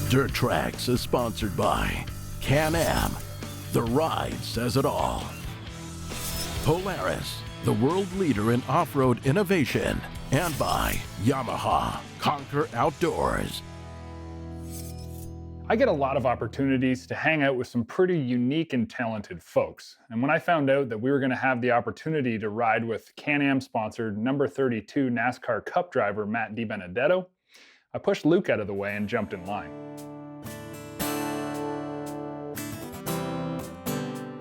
Dirt Trax is sponsored by Can-Am. The ride says it all. Polaris, the world leader in off-road innovation. And by Yamaha. Conquer Outdoors. I get a lot of opportunities to hang out with some pretty unique and talented folks. And when I found out that we were going to have the opportunity to ride with Can-Am sponsored number 32 NASCAR Cup driver Matt DiBenedetto, I pushed Luke out of the way and jumped in line.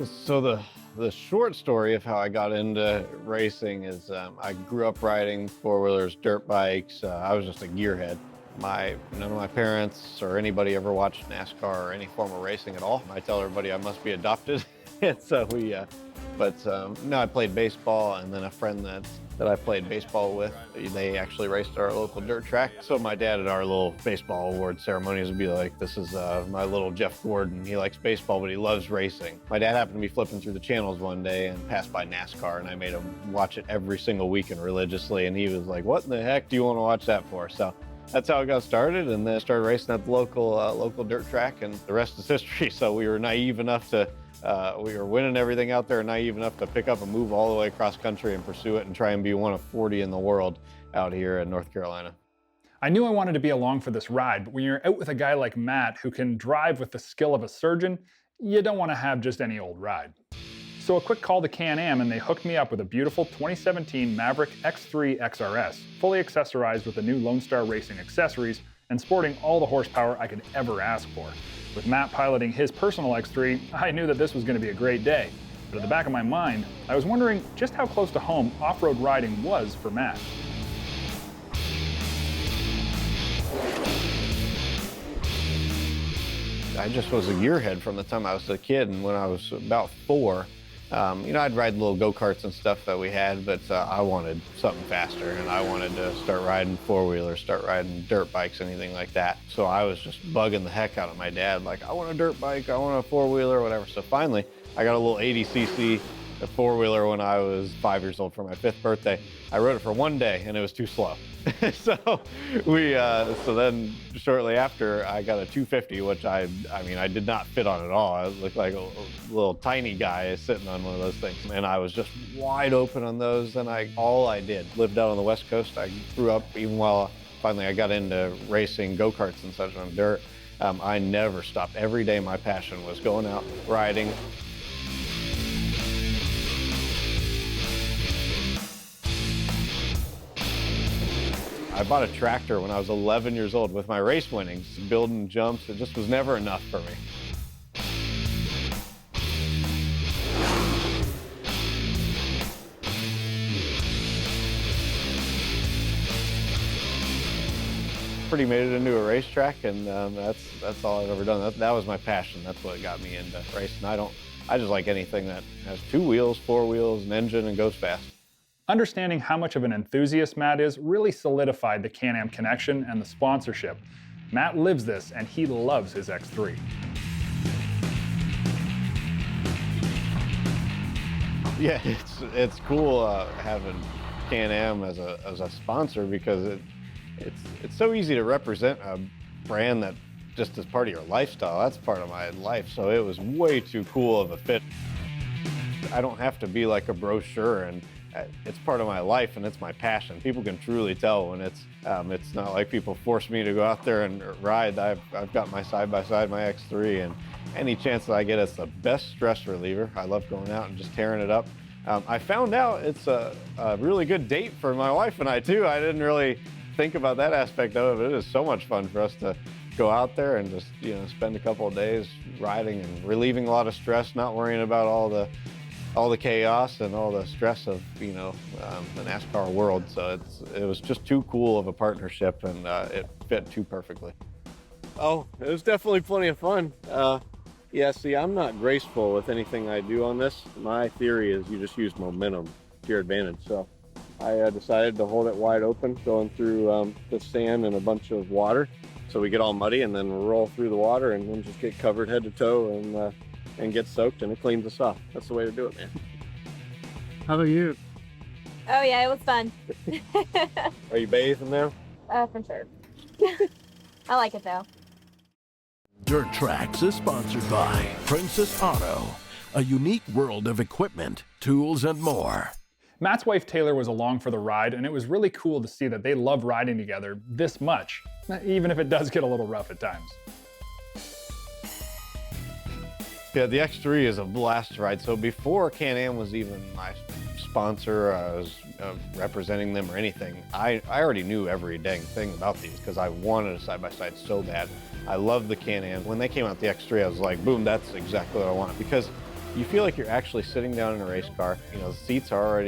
So the short story of how I got into racing is I grew up riding four-wheelers, dirt bikes. I was just a gearhead. None of my parents or anybody ever watched NASCAR or any form of racing at all. I tell everybody I must be adopted. And so I played baseball, and then a friend that I played baseball with, they actually raced at our local dirt track. So my dad at our little baseball award ceremonies would be like, this is my little Jeff Gordon. He likes baseball, but he loves racing. My dad happened to be flipping through the channels one day and passed by NASCAR, and I made him watch it every single weekend religiously. And he was like, what in the heck do you want to watch that for? So that's how it got started, and then I started racing at the local dirt track, and the rest is history. So we were naive enough to, we were winning everything out there, naive enough to pick up and move all the way across country and pursue it and try and be one of 40 in the world out here in North Carolina. I knew I wanted to be along for this ride, but when you're out with a guy like Matt who can drive with the skill of a surgeon, you don't want to have just any old ride. So a quick call to Can-Am, and they hooked me up with a beautiful 2017 Maverick X3 Xrs, fully accessorized with the new Lone Star Racing accessories and sporting all the horsepower I could ever ask for. With Matt piloting his personal X3, I knew that this was going to be a great day. But at the back of my mind, I was wondering just how close to home off-road riding was for Matt. I just was a gearhead from the time I was a kid, and when I was about 4, I'd ride little go-karts and stuff that we had, but I wanted something faster, and I wanted to start riding four-wheelers, start riding dirt bikes, anything like that. So I was just bugging the heck out of my dad, like, I want a dirt bike, I want a four-wheeler, whatever. So finally, I got a little 80cc four-wheeler when I was 5 years old for my 5th birthday. I rode it for one day, and it was too slow. So then shortly after, I got a 250, which I did not fit on at all. I looked like a little tiny guy sitting on one of those things, and I was just wide open on those. And all I did, lived out on the West Coast. I grew up, even while finally I got into racing go-karts and such on dirt. I never stopped. Every day my passion was going out, riding. I bought a tractor when I was 11 years old with my race winnings, building jumps. It just was never enough for me. Pretty made it into a racetrack, and that's all I've ever done. That was my passion. That's what got me into racing. I just like anything that has 2 wheels, 4 wheels, an engine, and goes fast. Understanding how much of an enthusiast Matt is really solidified the Can-Am connection and the sponsorship. Matt lives this, and he loves his X3. Yeah, it's cool having Can-Am as a sponsor, because it's so easy to represent a brand that just is part of your lifestyle. That's part of my life, so it was way too cool of a fit. I don't have to be like a brochure, and it's part of my life, and it's my passion. People can truly tell when it's not like people force me to go out there and ride. I've got my side-by-side, my X3, and any chance that I get, it's the best stress reliever. I love going out and just tearing it up. I found out it's a really good date for my wife and I too. I didn't really think about that aspect of it. It is so much fun for us to go out there and just spend a couple of days riding and relieving a lot of stress, not worrying about all the chaos and all the stress of the NASCAR world. So it was just too cool of a partnership, and it fit too perfectly. Oh, it was definitely plenty of fun. Yeah, see, I'm not graceful with anything I do on this. My theory is you just use momentum to your advantage. So I decided to hold it wide open, going through the sand and a bunch of water, so we get all muddy, and then roll through the water and then just get covered head to toe and get soaked, and it cleans us off. That's the way to do it, man. How about you? Oh yeah, it was fun. Are you bathing now? For sure. I like it though. Dirt Trax is sponsored by Princess Auto, a unique world of equipment, tools, and more. Matt's wife Taylor was along for the ride, and it was really cool to see that they love riding together this much, even if it does get a little rough at times. Yeah, the X3 is a blast to ride. So before Can-Am was even my sponsor, I was representing them or anything, I already knew every dang thing about these because I wanted a side-by-side so bad. I love the Can-Am. When they came out the X3, I was like, boom, that's exactly what I want. Because you feel like you're actually sitting down in a race car. You know, the seats are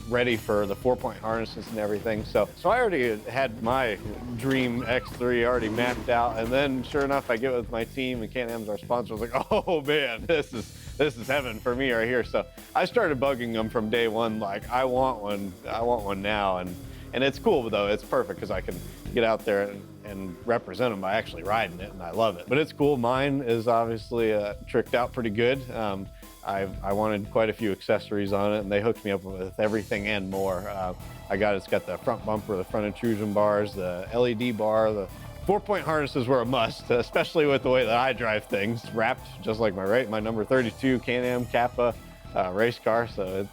ready for the 4-point harnesses and everything. So I already had my dream X3 already mapped out. And then sure enough, I get with my team and Can-Am's our sponsor. I was like, oh man, this is heaven for me right here. So I started bugging them from day one, like, I want one now. And it's cool though, it's perfect because I can get out there and represent them by actually riding it, and I love it. But it's cool. Mine is obviously tricked out pretty good. I wanted quite a few accessories on it, and they hooked me up with everything and more. It's got the front bumper, the front intrusion bars, the LED bar, the 4-point harnesses were a must, especially with the way that I drive things, wrapped just like my number 32 Can-Am Kappa race car. So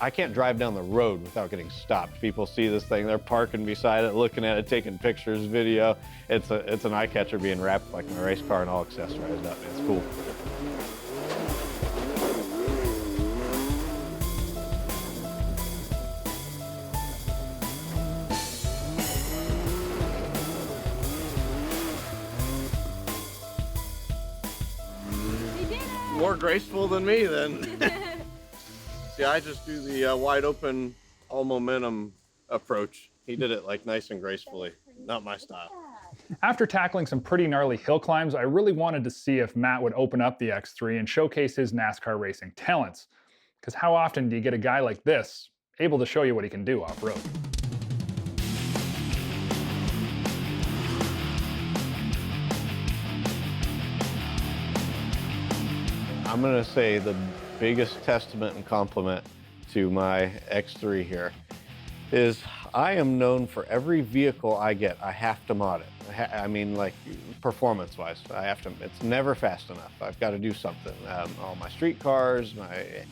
I can't drive down the road without getting stopped. People see this thing, they're parking beside it, looking at it, taking pictures, video. It's an eye catcher being wrapped like my race car and all accessorized up. It's cool. More graceful than me then. See, I just do the wide open, all momentum approach. He did it like nice and gracefully, not my style. After tackling some pretty gnarly hill climbs, I really wanted to see if Matt would open up the X3 and showcase his NASCAR racing talents. Because how often do you get a guy like this able to show you what he can do off-road? I'm gonna say the biggest testament and compliment to my X3 here is I am known for every vehicle I get, I have to mod it. I mean, like performance-wise, it's never fast enough. I've got to do something. All my street cars,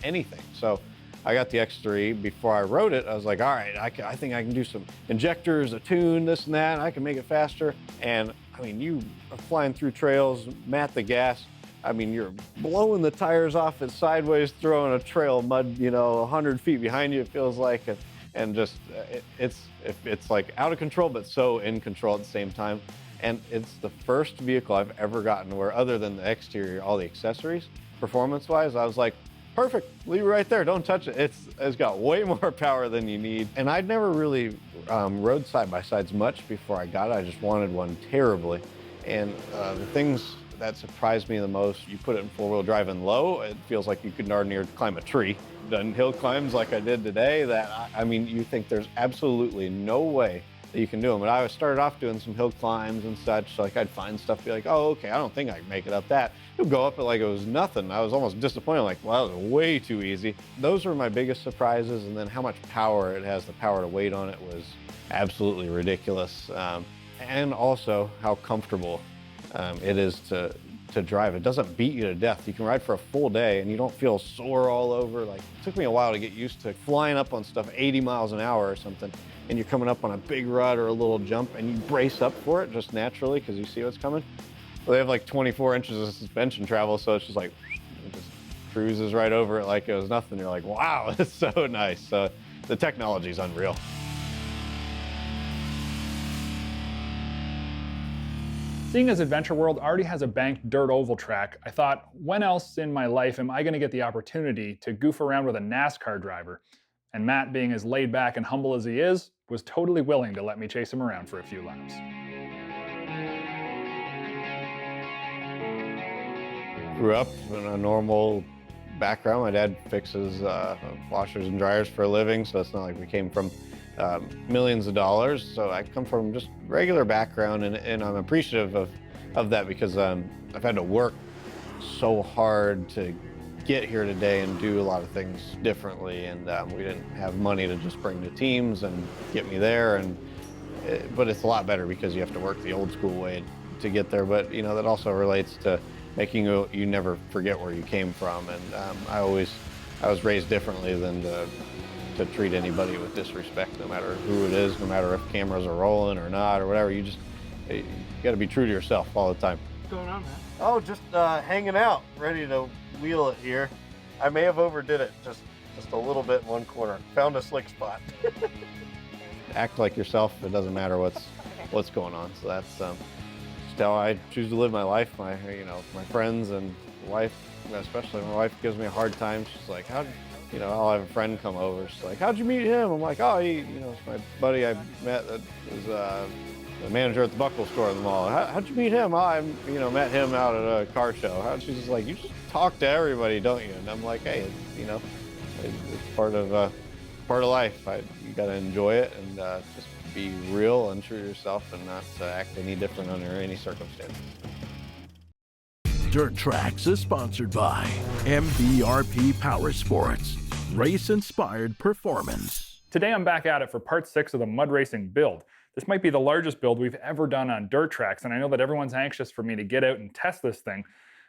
anything. So I got the X3. Before I rode it, I was like, all right, I think I can do some injectors, a tune, this and that, and I can make it faster. And I mean, you are flying through trails, mat the gas. I mean, you're blowing the tires off it sideways, throwing a trail of mud, 100 feet behind you, it feels like. And just, it's like out of control, but so in control at the same time. And it's the first vehicle I've ever gotten where, other than the exterior, all the accessories, performance-wise, I was like, perfect, leave it right there, don't touch it. It's got way more power than you need. And I'd never really rode side-by-sides much before I got it. I just wanted one terribly. And the things that surprised me the most, you put it in 4-wheel drive and low, it feels like you could darn near climb a tree. Done hill climbs like I did today, I mean, you think there's absolutely no way that you can do them. But I started off doing some hill climbs and such, like I'd find stuff, be like, oh, okay, I don't think I can make it up that. It would go up it like it was nothing. I was almost disappointed, like, wow, that was way too easy. Those were my biggest surprises, and then how much power it has, the power to weight on it was absolutely ridiculous. And also how comfortable it is to drive. It doesn't beat you to death. You can ride for a full day and you don't feel sore all over. Like, it took me a while to get used to flying up on stuff 80 miles an hour or something, and you're coming up on a big rut or a little jump and you brace up for it just naturally because you see what's coming. Well, they have like 24 inches of suspension travel, so it's just like, it just cruises right over it like it was nothing. You're like, wow, it's so nice. So the technology is unreal. Seeing as Adventure World already has a banked dirt oval track, I thought, when else in my life am I going to get the opportunity to goof around with a NASCAR driver? And Matt, being as laid back and humble as he is, was totally willing to let me chase him around for a few laps. Grew up in a normal background. My dad fixes washers and dryers for a living, so it's not like we came from millions of dollars. So I come from just regular background, and I'm appreciative of that because I've had to work so hard to get here today and do a lot of things differently, and we didn't have money to just bring the teams and get me there, but it's a lot better because you have to work the old school way. to get there, but you know, that also relates to making you never forget where you came from. And I was raised differently than to treat anybody with disrespect, no matter who it is, no matter if cameras are rolling or not or whatever. You got to be true to yourself all the time. What's going on, man? Oh, just hanging out, ready to wheel it here. I may have overdid it just a little bit in one corner. Found a slick spot. Act like yourself. It doesn't matter what's going on. So that's just how I choose to live my life. My friends and wife, especially my wife, gives me a hard time. She's like, I'll have a friend come over. She's like, how'd you meet him? I'm like, oh, it's my buddy I met that was the manager at the buckle store in the mall. How'd you meet him? Oh, I met him out at a car show. She's just like, you just talk to everybody, don't you? And I'm like, hey, it's part of life. You got to enjoy it and just be real and true to yourself and not act any different under any circumstance. Dirt Trax is sponsored by MVRP Power Sports, race-inspired performance. Today I'm back at it for part 6 of the mud racing build. This might be the largest build we've ever done on Dirt Trax, and I know that everyone's anxious for me to get out and test this thing,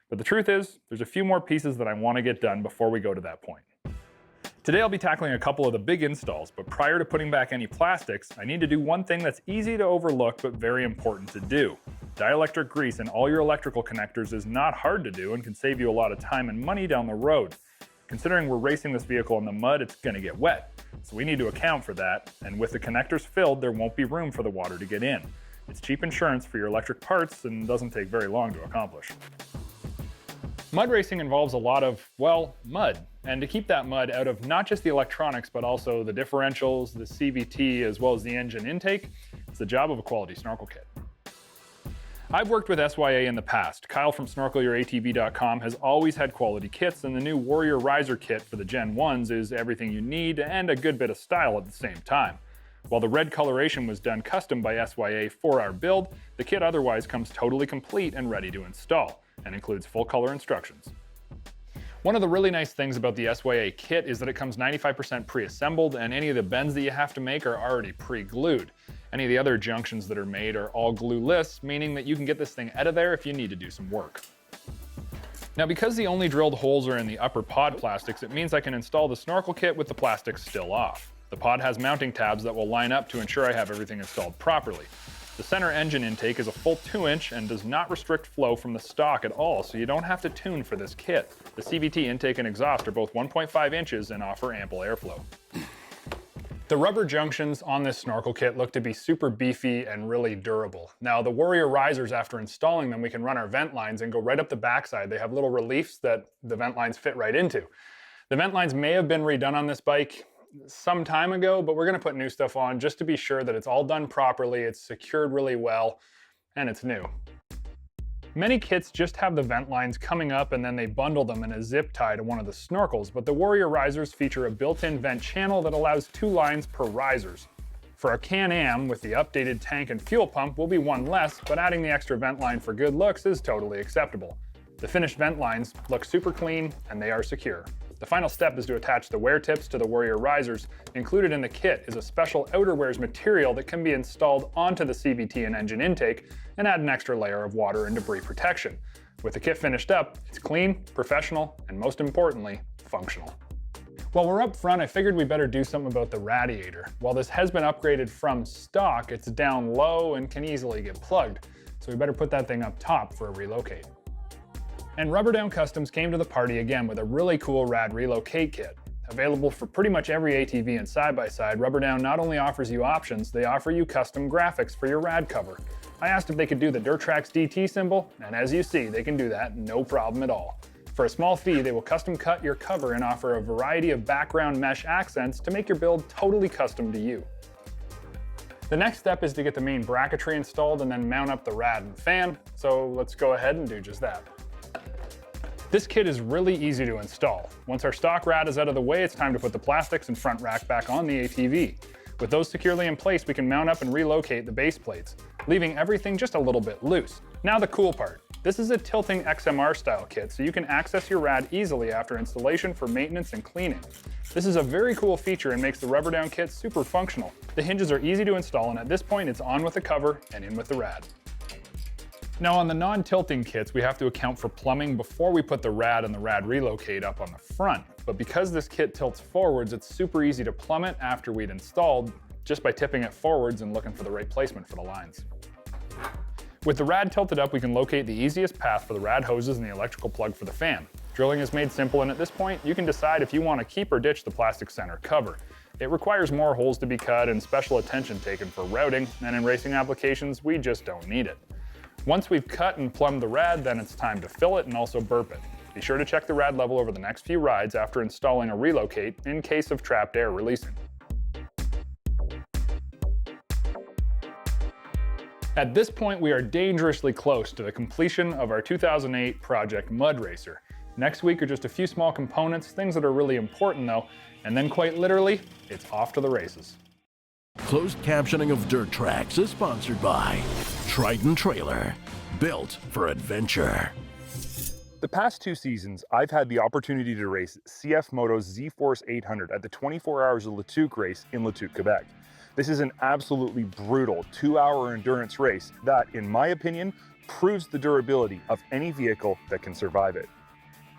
but the truth is, there's a few more pieces that I want to get done before we go to that point. Today I'll be tackling a couple of the big installs, but prior to putting back any plastics, I need to do one thing that's easy to overlook but very important to do. Dielectric grease in all your electrical connectors is not hard to do and can save you a lot of time and money down the road. Considering we're racing this vehicle in the mud, it's going to get wet, so we need to account for that, and with the connectors filled, there won't be room for the water to get in. It's cheap insurance for your electric parts and doesn't take very long to accomplish. Mud racing involves a lot of, mud. And to keep that mud out of not just the electronics, but also the differentials, the CVT, as well as the engine intake, it's the job of a quality snorkel kit. I've worked with SYA in the past. Kyle from SnorkelYourATV.com has always had quality kits, and the new Warrior Riser Kit for the Gen 1s is everything you need and a good bit of style at the same time. While the red coloration was done custom by SYA for our build, the kit otherwise comes totally complete and ready to install, and includes full color instructions. One of the really nice things about the SYA kit is that it comes 95% pre-assembled, and any of the bends that you have to make are already pre-glued. Any of the other junctions that are made are all glueless, meaning that you can get this thing out of there if you need to do some work. Now, because the only drilled holes are in the upper pod plastics, it means I can install the snorkel kit with the plastics still off. The pod has mounting tabs that will line up to ensure I have everything installed properly. The center engine intake is a full 2-inch and does not restrict flow from the stock at all, so you don't have to tune for this kit. The CVT intake and exhaust are both 1.5 inches and offer ample airflow. The rubber junctions on this snorkel kit look to be super beefy and really durable. Now, the Warrior Risers, after installing them, we can run our vent lines and go right up the backside. They have little reliefs that the vent lines fit right into. The vent lines may have been redone on this bike some time ago, but we're going to put new stuff on just to be sure that it's all done properly, it's secured really well, and it's new. Many kits just have the vent lines coming up and then they bundle them in a zip tie to one of the snorkels, but the Warrior Risers feature a built-in vent channel that allows 2 lines per risers. For a Can-Am with the updated tank and fuel pump will be one less, but adding the extra vent line for good looks is totally acceptable. The finished vent lines look super clean and they are secure. The final step is to attach the wear tips to the Warrior Risers. Included in the kit is a special outerwears material that can be installed onto the CVT and engine intake and add an extra layer of water and debris protection. With the kit finished up, it's clean, professional, and most importantly, functional. While we're up front, I figured we better do something about the radiator. While this has been upgraded from stock, it's down low and can easily get plugged, so we better put that thing up top for a relocate. And Rubberdown Customs came to the party again with a really cool rad relocate kit. Available for pretty much every ATV and side-by-side, Rubberdown not only offers you options, they offer you custom graphics for your rad cover. I asked if they could do the Dirt Trax DT symbol, and as you see, they can do that, no problem at all. For a small fee, they will custom cut your cover and offer a variety of background mesh accents to make your build totally custom to you. The next step is to get the main bracketry installed and then mount up the rad and fan, so let's go ahead and do just that. This kit is really easy to install. Once our stock rad is out of the way, it's time to put the plastics and front rack back on the ATV. With those securely in place, we can mount up and relocate the base plates, leaving everything just a little bit loose. Now the cool part. This is a tilting XMR style kit, so you can access your rad easily after installation for maintenance and cleaning. This is a very cool feature and makes the Rubberdown kit super functional. The hinges are easy to install, and at this point it's on with the cover and in with the rad. Now on the non-tilting kits, we have to account for plumbing before we put the rad and the rad relocate up on the front. But because this kit tilts forwards, it's super easy to plumb it after we'd installed just by tipping it forwards and looking for the right placement for the lines. With the rad tilted up, we can locate the easiest path for the rad hoses and the electrical plug for the fan. Drilling is made simple, and at this point, you can decide if you want to keep or ditch the plastic center cover. It requires more holes to be cut and special attention taken for routing, and in racing applications, we just don't need it. Once we've cut and plumbed the rad, then it's time to fill it and also burp it. Be sure to check the rad level over the next few rides after installing a relocate in case of trapped air releasing. At this point, we are dangerously close to the completion of our 2008 Project Mud Racer. Next week are just a few small components, things that are really important though, and then quite literally, it's off to the races. Closed captioning of Dirt Trax is sponsored by Triton Trailer, built for adventure. The past 2 seasons, I've had the opportunity to race CFMOTO ZFORCE 800 at the 24 Hours of Le Tuque race in Le Tuque, Quebec. This is an absolutely brutal 2-hour endurance race that, in my opinion, proves the durability of any vehicle that can survive it.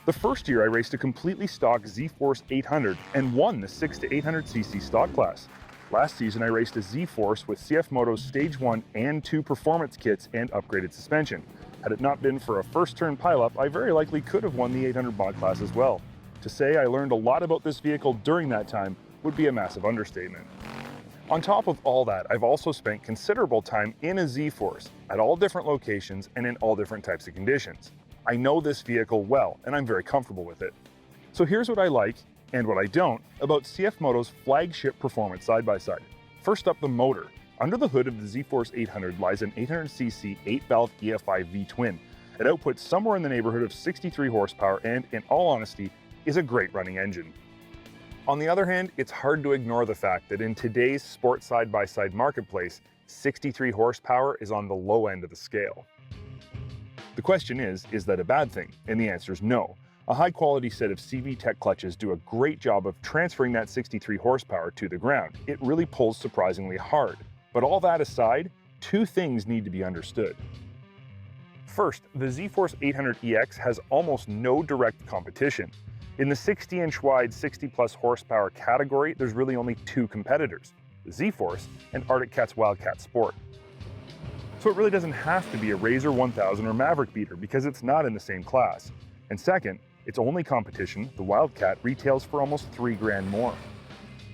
The first year I raced a completely stock ZFORCE 800 and won the 6 to 800cc stock class. Last season I raced a ZFORCE with CFMOTO's Stage 1 and 2 performance kits and upgraded suspension. Had it not been for a first turn pileup, I very likely could have won the 800 mod class as well. To say I learned a lot about this vehicle during that time would be a massive understatement. On top of all that, I've also spent considerable time in a ZFORCE at all different locations and in all different types of conditions. I know this vehicle well, and I'm very comfortable with it. So here's what I like, and what I don't, about CFMOTO's flagship performance side-by-side. First up, the motor. Under the hood of the ZFORCE 800 lies an 800cc 8-valve EFI V-twin. It outputs somewhere in the neighborhood of 63 horsepower and, in all honesty, is a great running engine. On the other hand, it's hard to ignore the fact that in today's sport side-by-side marketplace, 63 horsepower is on the low end of the scale. The question is that a bad thing? And the answer is no. A high-quality set of CV Tech clutches do a great job of transferring that 63 horsepower to the ground. It really pulls surprisingly hard. But all that aside, 2 things need to be understood. First, the ZFORCE 800EX has almost no direct competition. In the 60-inch wide, 60-plus horsepower category, there's really only 2 competitors, the ZFORCE and Arctic Cat's Wildcat Sport. So it really doesn't have to be a Razor 1000 or Maverick beater because it's not in the same class. And second, its only competition, the Wildcat, retails for almost $3,000 more.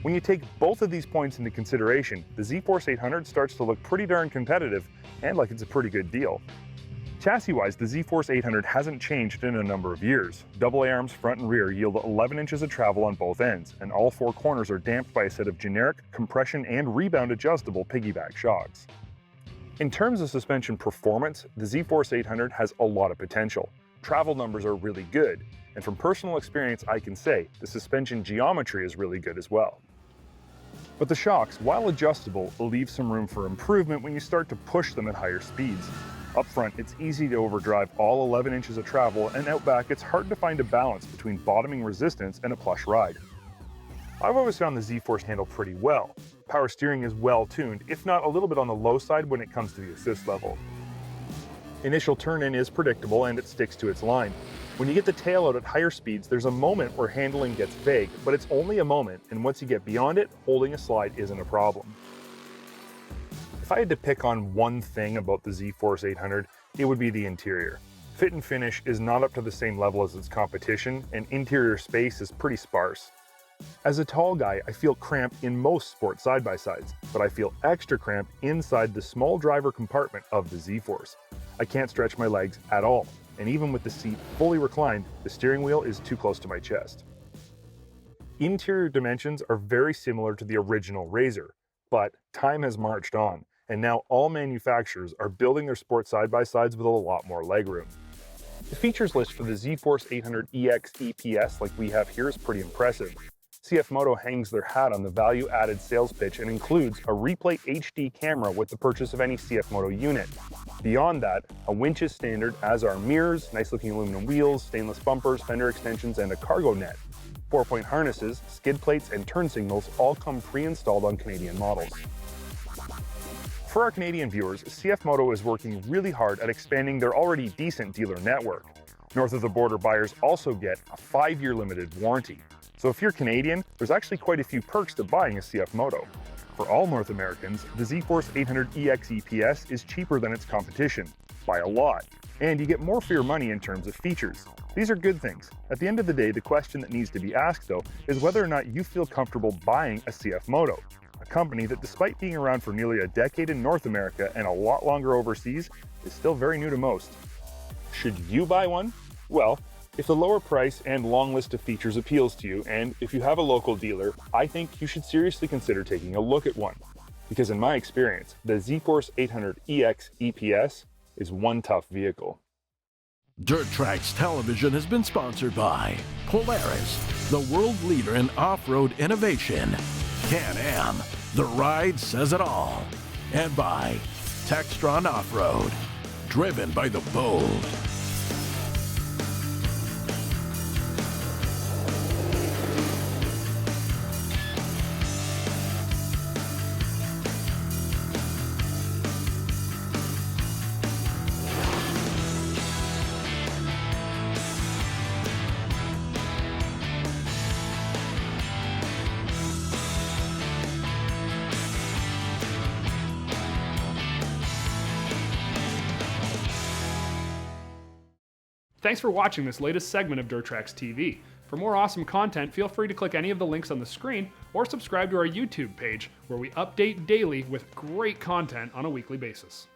When you take both of these points into consideration, the ZFORCE 800 starts to look pretty darn competitive and like it's a pretty good deal. Chassis-wise, the ZFORCE 800 hasn't changed in a number of years. AA arms front and rear yield 11 inches of travel on both ends, and all 4 corners are damped by a set of generic compression and rebound adjustable piggyback shocks. In terms of suspension performance, the ZFORCE 800 has a lot of potential. Travel numbers are really good, and from personal experience I can say the suspension geometry is really good as well. But the shocks, while adjustable, leave some room for improvement when you start to push them at higher speeds. Up front, it's easy to overdrive all 11 inches of travel, and out back it's hard to find a balance between bottoming resistance and a plush ride. I've always found the ZFORCE handle pretty well. Power steering is well tuned, if not a little bit on the low side when it comes to the assist level. Initial turn-in is predictable and it sticks to its line. When you get the tail out at higher speeds, there's a moment where handling gets vague, but it's only a moment, and once you get beyond it, holding a slide isn't a problem. If I had to pick on one thing about the ZFORCE 800, it would be the interior. Fit and finish is not up to the same level as its competition, and interior space is pretty sparse. As a tall guy, I feel cramped in most sport side-by-sides, but I feel extra cramped inside the small driver compartment of the ZFORCE. I can't stretch my legs at all, and even with the seat fully reclined, the steering wheel is too close to my chest. Interior dimensions are very similar to the original Razor, but time has marched on, and now all manufacturers are building their sport side-by-sides with a lot more legroom. The features list for the ZFORCE 800EX EPS like we have here is pretty impressive. CFMOTO hangs their hat on the value-added sales pitch and includes a replay HD camera with the purchase of any CFMOTO unit. Beyond that, a winch is standard, as are mirrors, nice-looking aluminum wheels, stainless bumpers, fender extensions, and a cargo net. 4-point harnesses, skid plates, and turn signals all come pre-installed on Canadian models. For our Canadian viewers, CFMOTO is working really hard at expanding their already decent dealer network. North of the border buyers also get a 5-year limited warranty. So if you're Canadian, there's actually quite a few perks to buying a CFMOTO. For all North Americans, the ZFORCE 800 EX EPS is cheaper than its competition, by a lot, and you get more for your money in terms of features. These are good things. At the end of the day, the question that needs to be asked, though, is whether or not you feel comfortable buying a CFMOTO, a company that, despite being around for nearly a decade in North America and a lot longer overseas, is still very new to most. Should you buy one? Well, if the lower price and long list of features appeals to you, and if you have a local dealer, I think you should seriously consider taking a look at one. Because in my experience, the ZFORCE 800 EX EPS is one tough vehicle. Dirt Trax Television has been sponsored by Polaris, the world leader in off-road innovation, Can-Am, the ride says it all, and by Textron Off-Road, driven by the bold. Thanks for watching this latest segment of Dirt Trax TV. For more awesome content, feel free to click any of the links on the screen or subscribe to our YouTube page, where we update daily with great content on a weekly basis.